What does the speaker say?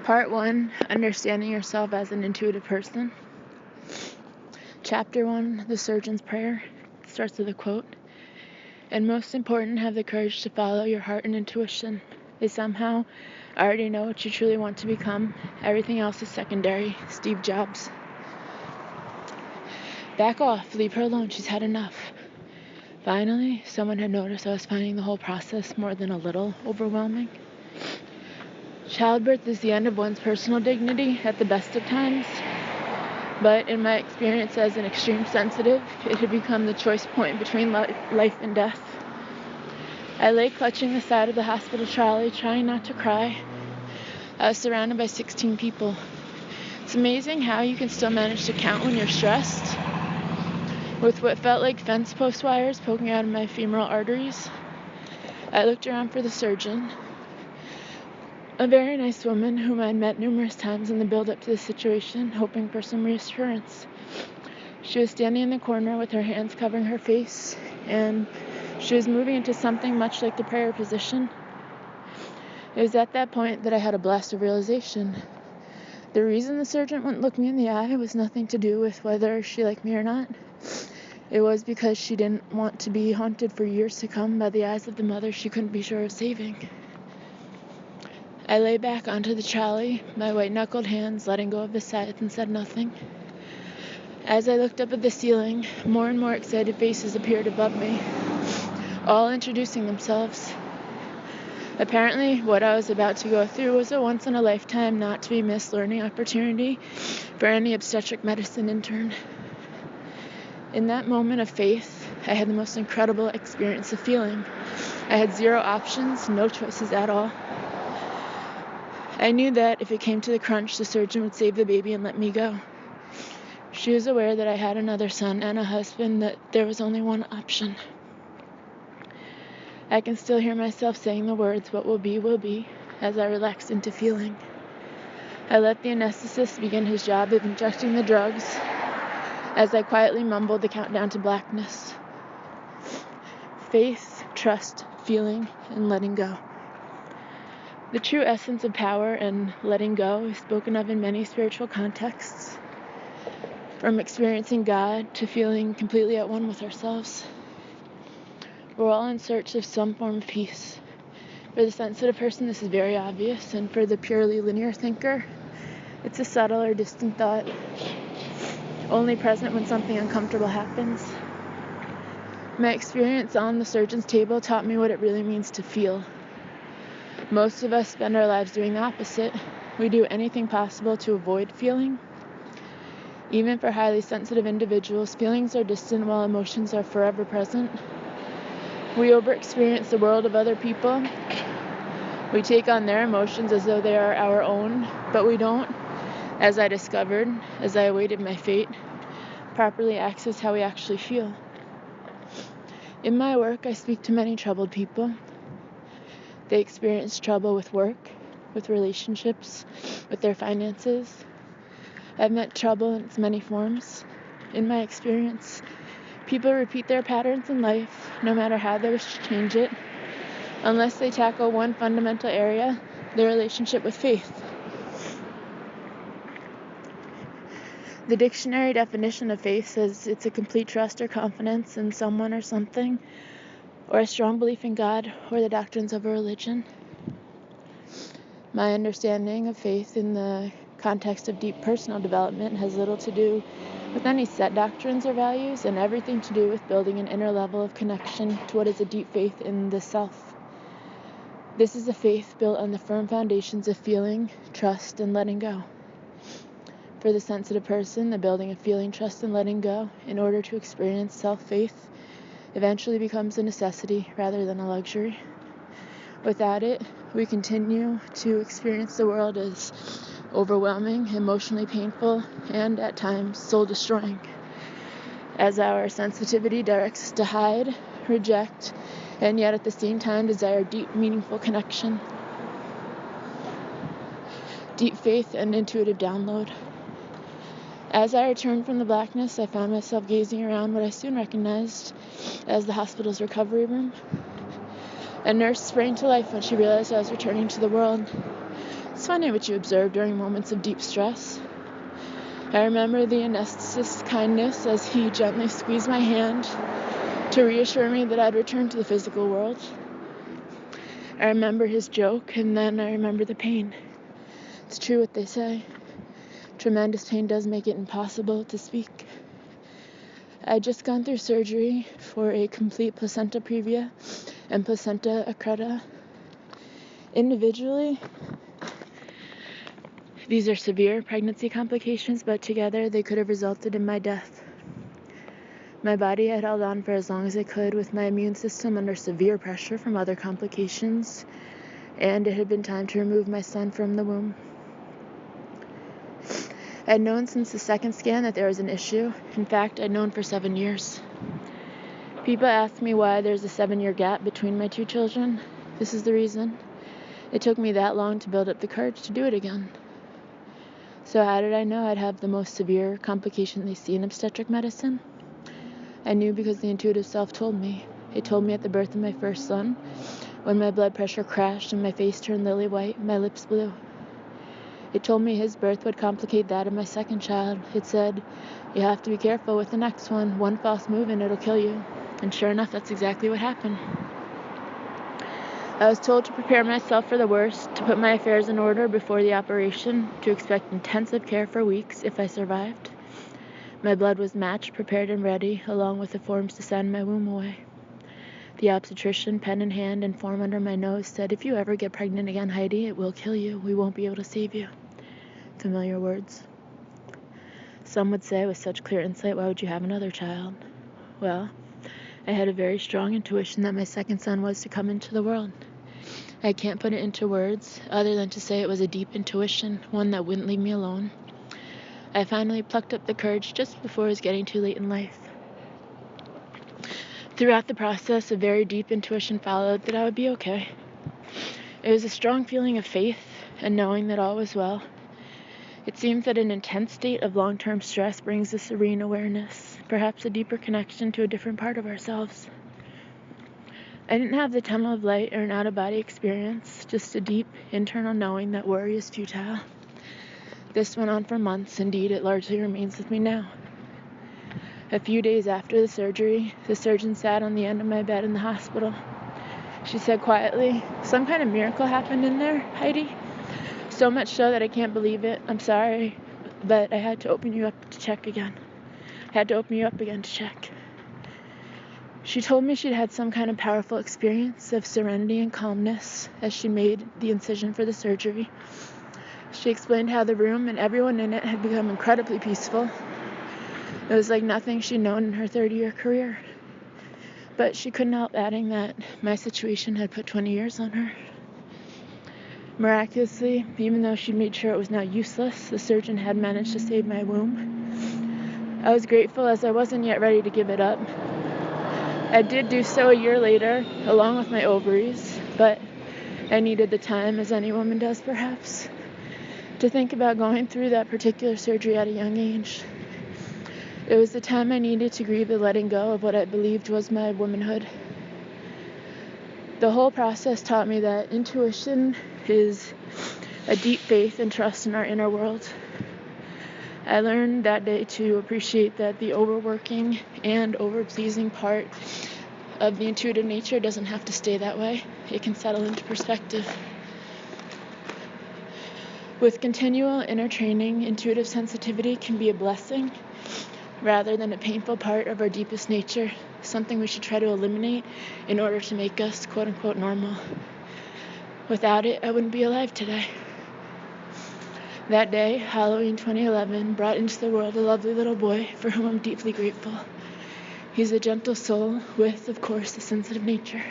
Part 1, Understanding Yourself as an Intuitive Person. Chapter 1, The Surgeon's Prayer. It starts with a quote. And most important, have the courage to follow your heart and intuition. They somehow already know what you truly want to become. Everything else is secondary. Steve Jobs. Back off. Leave her alone. She's had enough. Finally, someone had noticed I was finding the whole process more than a little overwhelming. Childbirth is the end of one's personal dignity at the best of times, but in my experience as an extreme sensitive, it had become the choice point between life and death. I lay clutching the side of the hospital trolley, trying not to cry. I was surrounded by 16 people. It's amazing how you can still manage to count when you're stressed. With what felt like fence post wires poking out of my femoral arteries, I looked around for the surgeon. A very nice woman whom I had met numerous times in the build-up to the situation, hoping for some reassurance. She was standing in the corner with her hands covering her face, and she was moving into something much like the prayer position. It was at that point that I had a blast of realization. The reason the surgeon wouldn't look me in the eye was nothing to do with whether she liked me or not. It was because she didn't want to be haunted for years to come by the eyes of the mother she couldn't be sure of saving. I lay back onto the trolley, my white-knuckled hands letting go of the sides, and said nothing. As I looked up at the ceiling, more and more excited faces appeared above me, all introducing themselves. Apparently, what I was about to go through was a once-in-a-lifetime, not-to-be-missed learning opportunity for any obstetric medicine intern. In that moment of faith, I had the most incredible experience of feeling. I had zero options, no choices at all. I knew that if it came to the crunch, the surgeon would save the baby and let me go. She was aware that I had another son and a husband, that there was only one option. I can still hear myself saying the words, "What will be," as I relaxed into feeling. I let the anesthetist begin his job of injecting the drugs, as I quietly mumbled the countdown to blackness. Faith, trust, feeling, and letting go. The true essence of power and letting go is spoken of in many spiritual contexts, from experiencing God to feeling completely at one with ourselves. We're all in search of some form of peace. For the sensitive person, this is very obvious, and for the purely linear thinker, it's a subtle or distant thought, only present when something uncomfortable happens. My experience on the surgeon's table taught me what it really means to feel. Most of us spend our lives doing the opposite. We do anything possible to avoid feeling. Even for highly sensitive individuals, feelings are distant while emotions are forever present. We over-experience the world of other people. We take on their emotions as though they are our own, but we don't, as I discovered, as I awaited my fate, properly access how we actually feel. In my work, I speak to many troubled people. They experience trouble with work, with relationships, with their finances. I've met trouble in its many forms. In my experience, people repeat their patterns in life, no matter how they wish to change it, unless they tackle one fundamental area, their relationship with faith. The dictionary definition of faith says it's a complete trust or confidence in someone or something, or a strong belief in God or the doctrines of a religion. My understanding of faith in the context of deep personal development has little to do with any set doctrines or values, and everything to do with building an inner level of connection to what is a deep faith in the self. This is a faith built on the firm foundations of feeling, trust, and letting go. For the sensitive person, the building of feeling, trust, and letting go in order to experience self-faith eventually becomes a necessity rather than a luxury. Without it, we continue to experience the world as overwhelming, emotionally painful, and at times soul-destroying, as our sensitivity directs us to hide, reject, and yet at the same time desire deep, meaningful connection, deep faith, and intuitive download. As I returned from the blackness, I found myself gazing around what I soon recognized as the hospital's recovery room. A nurse sprang to life when she realized I was returning to the world. It's funny what you observe during moments of deep stress. I remember the anesthetist's kindness as he gently squeezed my hand to reassure me that I'd return to the physical world. I remember his joke, and then I remember the pain. It's true what they say. Tremendous pain does make it impossible to speak. I had just gone through surgery for a complete placenta previa and placenta accreta. Individually, these are severe pregnancy complications, but together they could have resulted in my death. My body had held on for as long as it could with my immune system under severe pressure from other complications, and it had been time to remove my son from the womb. I had known since the second scan that there was an issue. In fact, I'd known for 7 years. People ask me why there's a 7-year gap between my two children. This is the reason. It took me that long to build up the courage to do it again. So how did I know I'd have the most severe complication they see in obstetric medicine? I knew because the intuitive self told me. It told me at the birth of my first son, when my blood pressure crashed and my face turned lily white, my lips blue. It told me his birth would complicate that of my second child. It said, you have to be careful with the next one. One false move and it'll kill you. And sure enough, that's exactly what happened. I was told to prepare myself for the worst, to put my affairs in order before the operation, to expect intensive care for weeks if I survived. My blood was matched, prepared, and ready, along with the forms to send my womb away. The obstetrician, pen in hand and form under my nose, said, if you ever get pregnant again, Heidi, it will kill you. We won't be able to save you. Familiar words. Some would say, with such clear insight, why would you have another child? Well, I had a very strong intuition that my second son was to come into the world. I can't put it into words, other than to say it was a deep intuition, one that wouldn't leave me alone. I finally plucked up the courage just before it was getting too late in life. Throughout the process, a very deep intuition followed that I would be okay. It was a strong feeling of faith and knowing that all was well. It seems that an intense state of long-term stress brings a serene awareness, perhaps a deeper connection to a different part of ourselves. I didn't have the tunnel of light or an out-of-body experience, just a deep internal knowing that worry is futile. This went on for months. Indeed, it largely remains with me now. A few days after the surgery, the surgeon sat on the end of my bed in the hospital. She said quietly, some kind of miracle happened in there, Heidi. So much so that I can't believe it. I'm sorry, but I had to open you up to check again. She told me she'd had some kind of powerful experience of serenity and calmness as she made the incision for the surgery. She explained how the room and everyone in it had become incredibly peaceful. It was like nothing she'd known in her 30-year career. But she couldn't help adding that my situation had put 20 years on her. Miraculously, even though she made sure it was now useless, the surgeon had managed to save my womb. I was grateful as I wasn't yet ready to give it up. I did do so a year later, along with my ovaries, but I needed the time, as any woman does perhaps, to think about going through that particular surgery at a young age. It was the time I needed to grieve the letting go of what I believed was my womanhood. The whole process taught me that intuition is a deep faith and trust in our inner world. I learned that day to appreciate that the overworking and overpleasing part of the intuitive nature doesn't have to stay that way. It can settle into perspective. With continual inner training, intuitive sensitivity can be a blessing rather than a painful part of our deepest nature, something we should try to eliminate in order to make us quote-unquote normal. Without it, I wouldn't be alive today. That day, Halloween 2011, brought into the world a lovely little boy for whom I'm deeply grateful. He's a gentle soul with, of course, a sensitive nature.